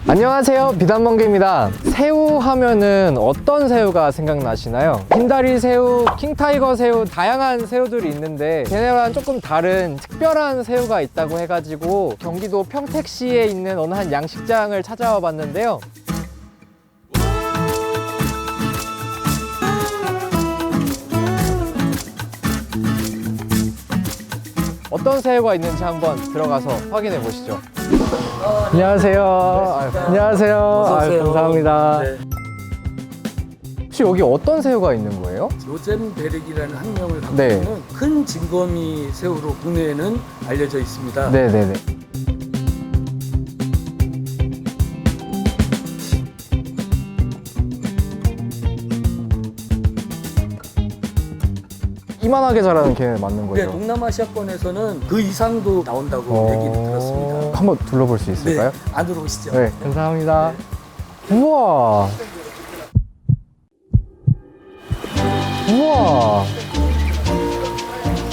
안녕하세요, 비단멍게입니다. 새우 하면은 어떤 새우가 생각나시나요? 흰다리 새우, 킹타이거 새우, 다양한 새우들이 있는데 걔네랑 조금 다른 특별한 새우가 있다고 해가지고 경기도 평택시에 있는 어느 한 양식장을 찾아와 봤는데요. 어떤 새우가 있는지 한번 들어가서 확인해 보시죠. 안녕하세요. 안녕하세요. 감사합니다. 네. 혹시 여기 어떤 새우가 있는 거예요? 로젠베르기라는 학명을 갖고 네. 있는 큰 진거미 새우로 국내에는 알려져 있습니다. 네네네. 이만하게 자라는 걔네 맞는 네, 거죠? 동남아시아권에서는 그 이상도 나온다고 얘기를 들었습니다. 한번 둘러볼 수 있을까요? 네, 안으로 오시죠. 네, 감사합니다. 우와. 우와.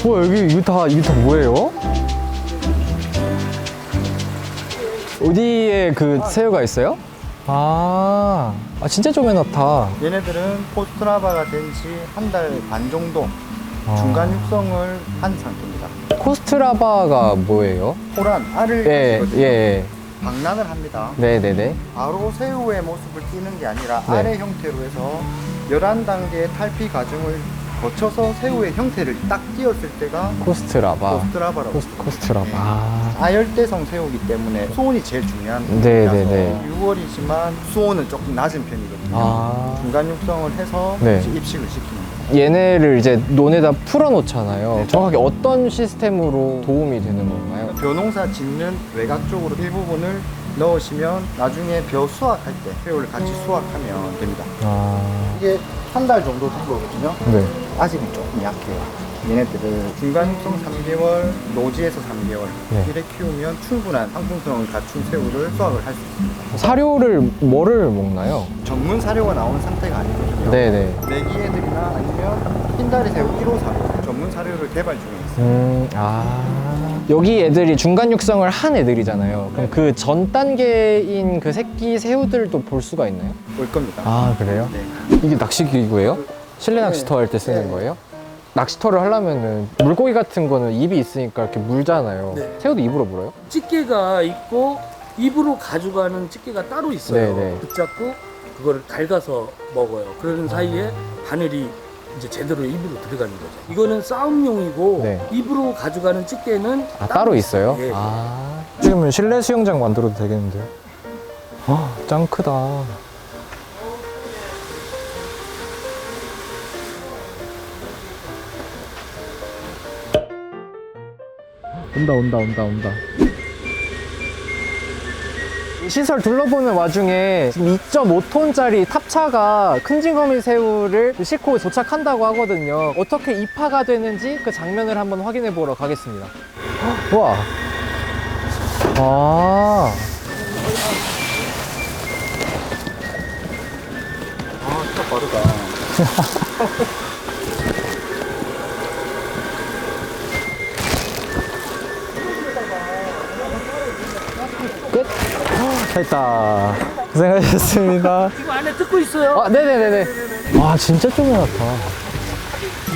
우와, 이게 다 뭐예요? 어디에 그 새우가 있어요? 아, 진짜 쪼매놨다. 얘네들은 포스트라바가 된 지 한 달 반 정도 아. 중간 육성을 한 상태입니다. 코스트라바가 뭐예요? 호란 알을 예, 가지거든요. 예. 방란을 합니다. 네네네. 바로 새우의 모습을 띠는 게 아니라 네. 알의 형태로 해서 11단계의 탈피 과정을 거쳐서 새우의 형태를 딱 띄었을 때가 코스트라바. 포스트라바라고 코스트라바. 아. 아열대성 새우이기 때문에 수온이 제일 중요한 네네네. 6월이지만 수온은 조금 낮은 편이거든요. 아. 중간 육성을 해서 네. 이제 입식을 시키는 거예요. 얘네를 이제 논에다 풀어놓잖아요. 정확하게 어떤 시스템으로 도움이 되는 건가요? 벼농사 짓는 외곽 쪽으로 일부분을 넣으시면 나중에 벼 수확할 때 새우를 같이 수확하면 됩니다. 아. 이게 한 달 정도 된 거거든요. 네. 아직은 조금 약해요. 얘네들은 중간 육성 3개월, 노지에서 3개월 네. 이렇게 키우면 충분한 상품성을 갖춘 새우를 수확을 할 수 있습니다. 사료를 뭐를 먹나요? 전문 사료가 나오는 상태가 아니거든요. 네네. 메기애들이나 아니면 흰다리 새우 1호 사료 전문 사료를 개발 중에 있어요. 여기 애들이 중간 육성을 한 애들이잖아요. 그럼 그 전 단계인 그 새끼 새우들도 볼 수가 있나요? 올 겁니다. 아, 그래요? 네. 이게 낚시기구예요? 실내 낚시터 할 때 쓰는 네. 거예요? 낚시터를 하려면은 물고기 같은 거는 입이 있으니까 이렇게 물잖아요. 네. 새우도 입으로 물어요? 집게가 있고 입으로 가져가는 집게가 따로 있어요. 네네. 붙잡고 그거를 갈가서 먹어요. 그러는 사이에 바늘이 이제 제대로 입으로 들어가는 거죠. 이거는 싸움용이고 네. 입으로 가져가는 집게는 따로 있어요? 예. 지금은 실내 수영장 만들어도 되겠는데요? 짱 크다. 온다. 시설 둘러보는 와중에 지금 2.5톤짜리 탑차가 큰 징거미 새우를 싣고 도착한다고 하거든요. 어떻게 입하가 되는지 그 장면을 한번 확인해 보러 가겠습니다. 우와. 진짜 빠르다. 끝? 됐다. 고생하셨습니다. 이거 안에 듣고 있어요. 네네네네. 와, 진짜 조그맣다.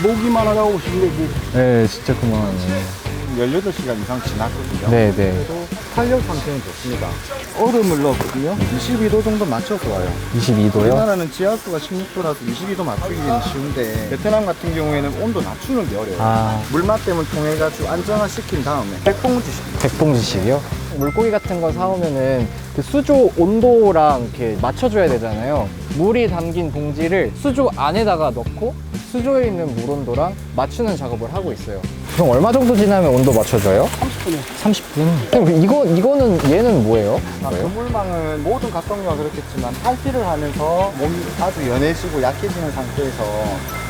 모기만 하다고 보시면 되고 네, 진짜 그만하네. 18시간 이상 지났거든요. 네네. 그래도 탄력 상태는 좋습니다. 얼음을 넣었거든요. 22도 정도 맞춰서 와요. 22도요? 우리나라는 지하수가 16도라서 22도 맞추기는 쉬운데 베트남 같은 경우에는 온도 낮추는 게 어려워요. 물맛 때문에 통해가지고 안정화시킨 다음에 백봉지식 100봉지씩이요? 물고기 같은 거 사오면은 그 수조 온도랑 이렇게 맞춰줘야 되잖아요. 물이 담긴 봉지를 수조 안에다가 넣고 수조에 있는 물 온도랑 맞추는 작업을 하고 있어요. 그럼 얼마 정도 지나면 온도 맞춰져요? 30분. 30분? 이거는 얘는 뭐예요? 그물망은 모든 각각류가 그렇겠지만 탈피를 하면서 몸이 아주 연해지고 약해지는 상태에서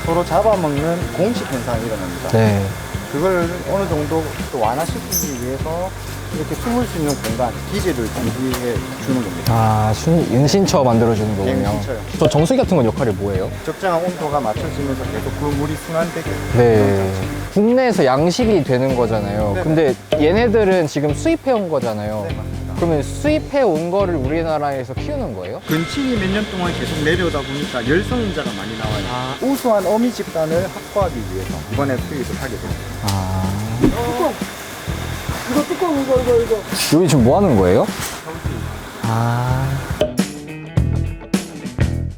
서로 잡아먹는 공식 현상이 일어납니다. 네. 그걸 어느 정도 또 완화시키기 위해서 이렇게 숨을 수 있는 공간, 기지를 준비해 주는 겁니다. 은신처 만들어주는 거군요. 은신처요. 저 정수기 같은 건 역할이 뭐예요? 적정한 온도가 맞춰지면서 계속 그 물이 순환되게. 네. 국내에서 양식이 되는 거잖아요. 네. 근데 얘네들은 지금 수입해 온 거잖아요. 네, 맞습니다. 그러면 수입해 온 거를 우리나라에서 키우는 거예요? 근친이 몇 년 동안 계속 내려오다 보니까 열성인자가 많이 나와요. 우수한 어미 집단을 확보하기 위해서 이번에 수입을 하게 됩니다. 여기 지금 뭐 하는 거예요?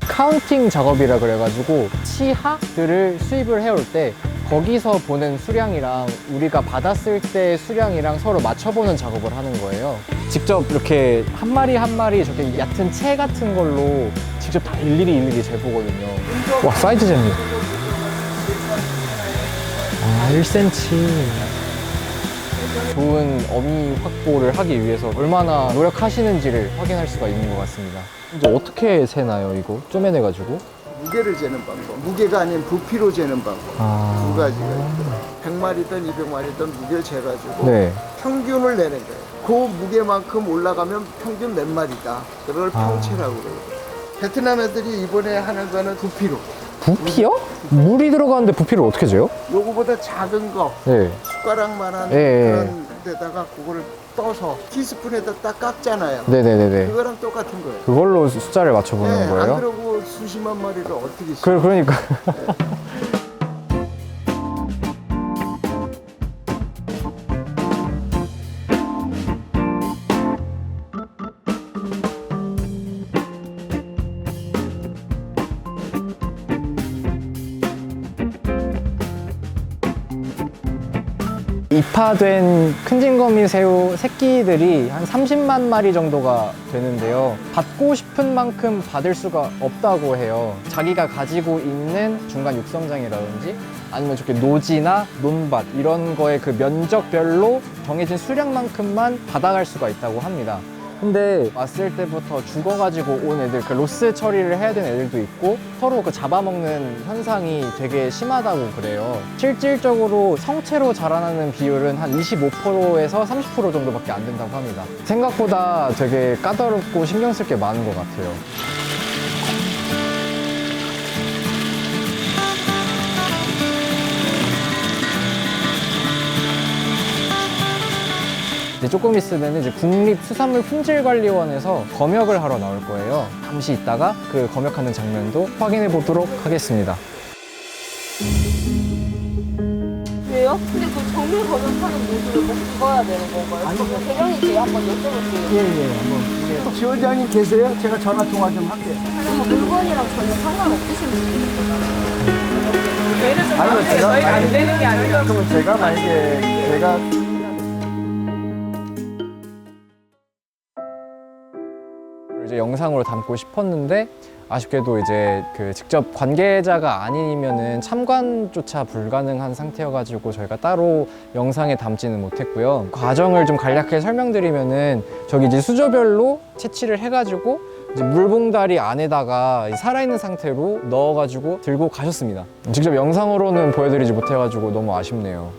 카운팅 작업이라 그래가지고 치하들을 수입을 해올 때 거기서 보낸 수량이랑 우리가 받았을 때 수량이랑 서로 맞춰보는 작업을 하는 거예요. 직접 이렇게 한 마리 한 마리 저렇게 얕은 채 같은 걸로 직접 다 일일이 재보거든요. 와, 사이즈 재밌네. 1cm. 좋은 어미 확보를 하기 위해서 얼마나 노력하시는지를 확인할 수가 있는 것 같습니다. 이제 어떻게 세나요, 이거? 쪼매내가지고? 무게를 재는 방법, 무게가 아닌 부피로 재는 방법 두 가지가 있어요. 100마리든 200마리든 무게를 재가지고 네. 평균을 내는 거예요. 그 무게만큼 올라가면 평균 몇 마리다. 그걸 평체라고 그래요. 베트남 애들이 이번에 하는 거는 부피로. 부피요? 물이 들어가는데 부피를 어떻게 재요? 요거보다 작은 거, 네. 숟가락만한 예, 그런 데다가 그거를 떠서 티스푼에다 딱 깎잖아요. 네네네네. 그거랑 똑같은 거예요. 그걸로 숫자를 맞춰보는 네, 안 거예요? 그러고 수십만 마리를 어떻게 써? 그러니까. 입하된 큰징거미 새우 새끼들이 한 30만 마리 정도가 되는데요. 받고 싶은 만큼 받을 수가 없다고 해요. 자기가 가지고 있는 중간 육성장이라든지 아니면 저렇게 노지나 논밭 이런 거에 그 면적별로 정해진 수량만큼만 받아갈 수가 있다고 합니다. 근데 왔을 때부터 죽어가지고 온 애들, 그 로스 처리를 해야 되는 애들도 있고 서로 그 잡아먹는 현상이 되게 심하다고 그래요. 실질적으로 성체로 자라나는 비율은 한 25%에서 30% 정도밖에 안 된다고 합니다. 생각보다 되게 까다롭고 신경 쓸 게 많은 것 같아요. 이제 조금 있으면 이제 국립수산물품질관리원에서 검역을 하러 나올 거예요. 잠시 있다가 그 검역하는 장면도 확인해 보도록 하겠습니다. 왜요? 근데 그 정밀 검역하는 모드를 꼭 찍어야 되는 건가요? 아니요. 대장님께 한번 여쭤볼게요. 예. 지원장님 계세요? 제가 전화 통화 좀 할게요. 그럼 물건이랑 전혀 상관없으신 분이에요? 아니요, 제가 안 되는 게 아니라 그러면 제가 만약에 제가 이제 영상으로 담고 싶었는데 아쉽게도 이제 그 직접 관계자가 아니면은 참관조차 불가능한 상태여가지고 저희가 따로 영상에 담지는 못했고요. 과정을 좀 간략하게 설명드리면은 저기 이제 수조별로 채취를 해가지고 이제 물봉다리 안에다가 살아있는 상태로 넣어가지고 들고 가셨습니다. 직접 영상으로는 보여드리지 못해가지고 너무 아쉽네요.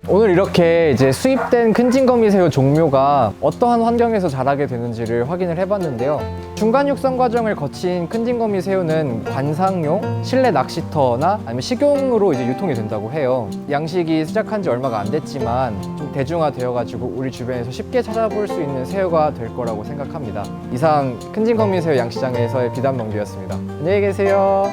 오늘 이렇게 이제 수입된 큰징거미 새우 종묘가 어떠한 환경에서 자라게 되는지를 확인을 해봤는데요. 중간 육성 과정을 거친 큰징거미 새우는 관상용, 실내 낚시터나 아니면 식용으로 이제 유통이 된다고 해요. 양식이 시작한 지 얼마가 안 됐지만 좀 대중화되어가지고 우리 주변에서 쉽게 찾아볼 수 있는 새우가 될 거라고 생각합니다. 이상 큰징거미 새우 양시장에서의 비단명주였습니다. 안녕히 계세요.